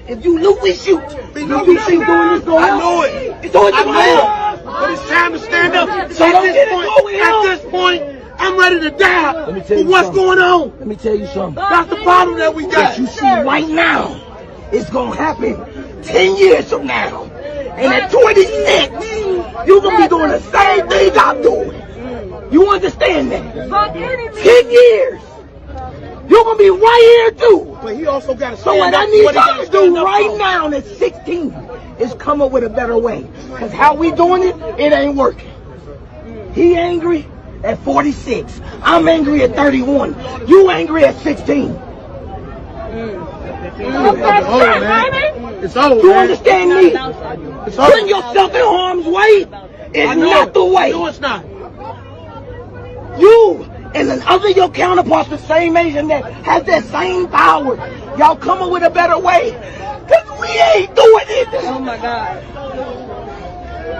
If you lose, you think doing this going to I know it. It's always going to but it's time to stand up. So At this point, I'm ready to die. But what's going on? Let me tell you something. That's the problem that we got. That you see right now, it's going to happen 10 years from now. And at 26, you're going to be doing the same thing I'm doing. You understand that? 10 years. You're going to be right here too. But he also got to stand So what up. I need y'all to do right now at 16 is come up with a better way. Because how we doing it, it ain't working. He angry at 46. I'm angry at 31. You angry at 16. It's old, You man. understand me? It's old. Putting yourself in harm's way is not the way. No, it's not. You and then other your counterparts the same age and that has that same power. Y'all come up with a better way. Because we ain't doing it. Oh my God.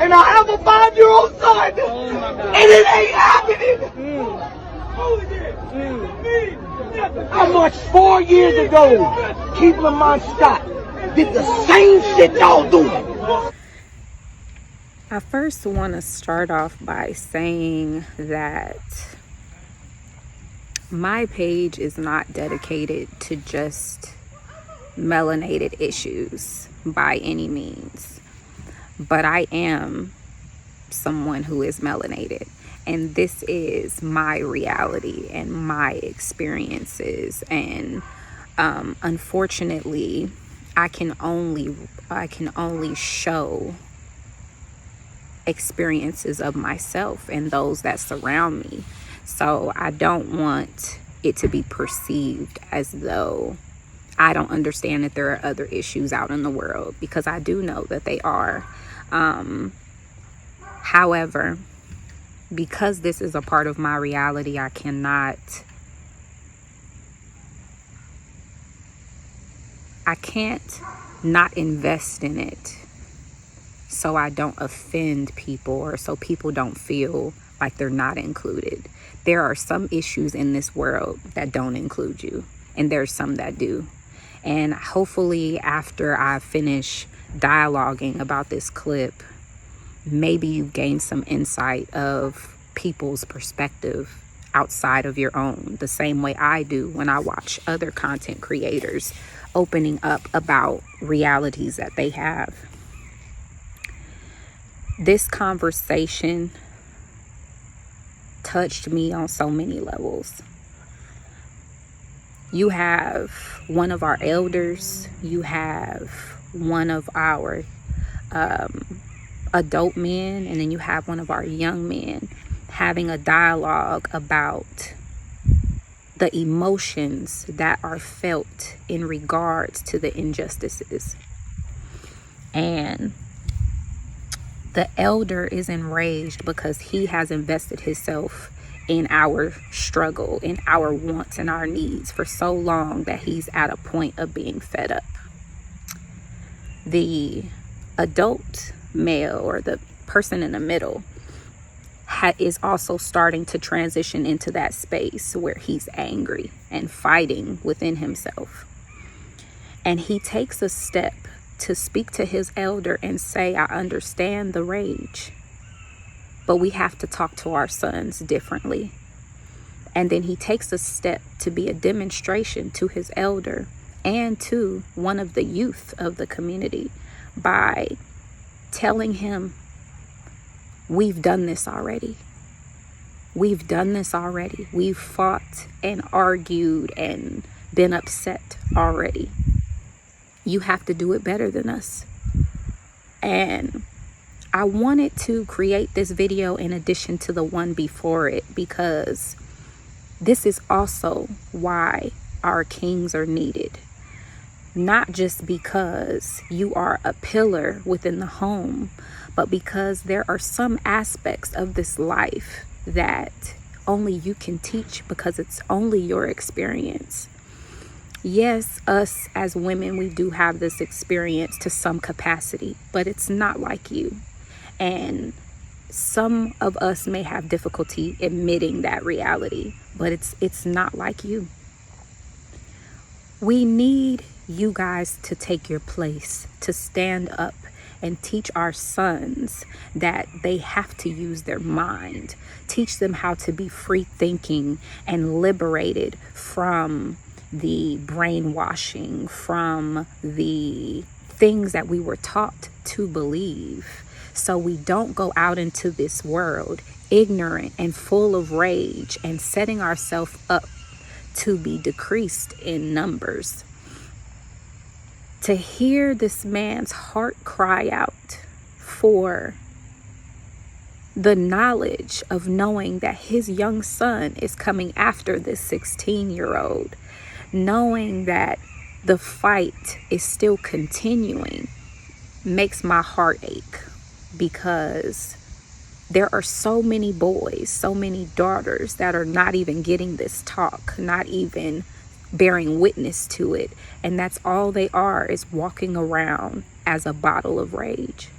And I have a 5-year-old son. Oh my God. And it ain't happening. I marched 4 years ago. Keep Lamont Scott. Did the same shit y'all doing. I first want to start off by saying that my page is not dedicated to just melanated issues by any means, but I am someone who is melanated, and this is my reality and my experiences, and unfortunately I can only show experiences of myself and those that surround me. So I don't want it to be perceived as though I don't understand that there are other issues out in the world, because I do know that they are. However, because this is a part of my reality, I can't not invest in it so I don't offend people, or so people don't feel like they're not included. There are some issues in this world that don't include you, and there's some that do. And hopefully after I finish dialoguing about this clip, maybe you gain some insight of people's perspective outside of your own, the same way I do when I watch other content creators opening up about realities that they have. This conversation touched me on so many levels. You have one of our elders, you have one of our adult men, and then you have one of our young men having a dialogue about the emotions that are felt in regards to the injustices. And the elder is enraged because he has invested himself in our struggle, in our wants and our needs for so long that he's at a point of being fed up. The adult male, or the person in the middle, is also starting to transition into that space where he's angry and fighting within himself. And he takes a step to speak to his elder and say, I understand the rage, but we have to talk to our sons differently. And then he takes a step to be a demonstration to his elder and to one of the youth of the community by telling him, we've done this already. We've done this already. We've fought and argued and been upset already. You have to do it better than us. And I wanted to create this video in addition to the one before it, because this is also why our kings are needed. Not just because you are a pillar within the home, but because there are some aspects of this life that only you can teach, because it's only your experience. Yes, us as women, we do have this experience to some capacity, but it's not like you. And some of us may have difficulty admitting that reality, but it's not like you. We need you guys to take your place, to stand up and teach our sons that they have to use their mind. Teach them how to be free thinking and liberated from the brainwashing, from the things that we were taught to believe. So we don't go out into this world ignorant and full of rage and setting ourselves up to be decreased in numbers. To hear this man's heart cry out for the knowledge of knowing that his young son is coming after this 16-year-old, knowing that the fight is still continuing, makes my heart ache, because there are so many boys, so many daughters that are not even getting this talk, not even bearing witness to it. And that's all they are, is walking around as a bottle of rage.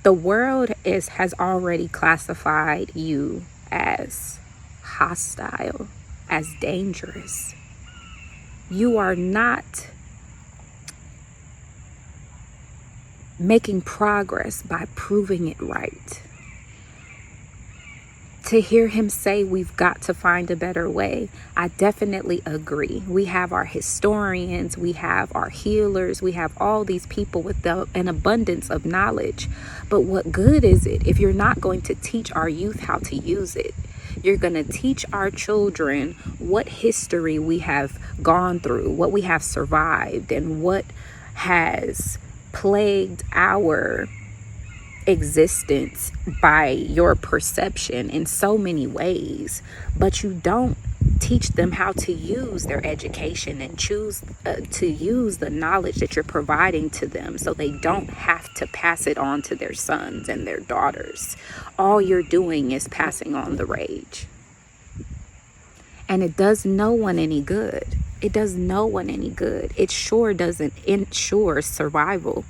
The world has already classified you as hostile, as dangerous. You are not making progress by proving it right. To hear him say we've got to find a better way, I definitely agree. We have our historians, we have our healers, we have all these people with an abundance of knowledge. But what good is it if you're not going to teach our youth how to use it? You're going to teach our children what history we have gone through, what we have survived, and what has plagued our existence by your perception in so many ways, but you don't teach them how to use their education and choose to use the knowledge that you're providing to them, so they don't have to pass it on to their sons and their daughters. All you're doing is passing on the rage, and it does no one any good. It does no one any good. It sure doesn't ensure survival.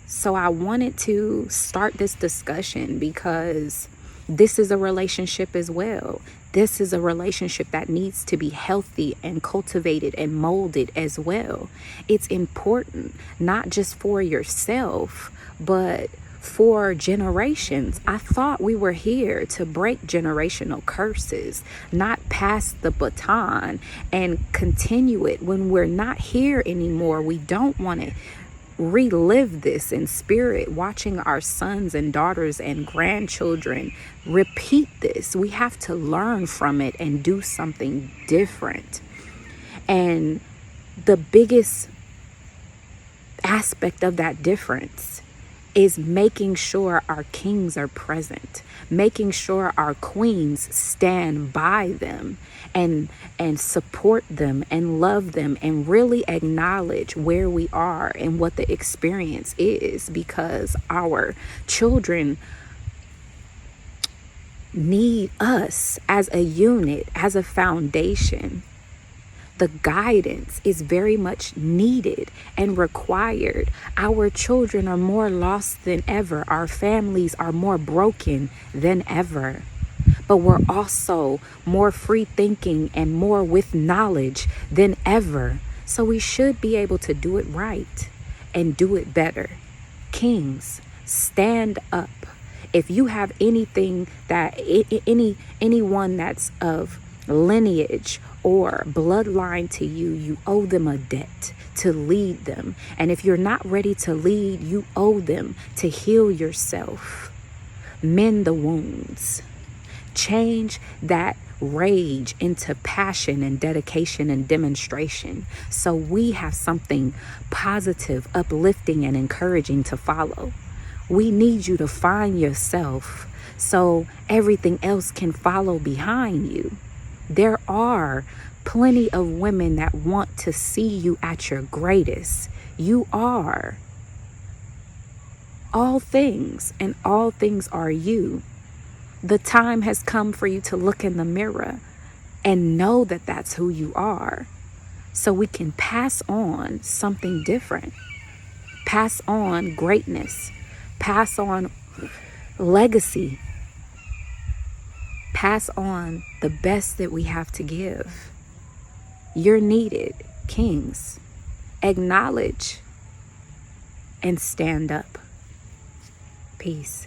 So I wanted to start this discussion because this is a relationship as well. This is a relationship that needs to be healthy and cultivated and molded as well. It's important, not just for yourself, but for generations. I thought we were here to break generational curses, not pass the baton and continue it when we're not here anymore. We don't want to relive this in spirit, watching our sons and daughters and grandchildren repeat this. We have to learn from it and do something different. And the biggest aspect of that difference is making sure our kings are present, making sure our queens stand by them and support them and love them and really acknowledge where we are and what the experience is, because our children need us as a unit, as a foundation. The guidance is very much needed and required. Our children are more lost than ever. Our families are more broken than ever. But we're also more free thinking and more with knowledge than ever. So we should be able to do it right and do it better. Kings, stand up. If you have anything that anyone that's of lineage or bloodline to you, you owe them a debt to lead them. And if you're not ready to lead, you owe them to heal yourself, mend the wounds, change that rage into passion and dedication and demonstration, so we have something positive, uplifting, and encouraging to follow. We need you to find yourself so everything else can follow behind you. There are plenty of women that want to see you at your greatest. You are all things, and all things are you. The time has come for you to look in the mirror and know that that's who you are, so we can pass on something different, pass on greatness, pass on legacy, pass on the best that we have to give. You're needed, kings. Acknowledge and stand up. Peace.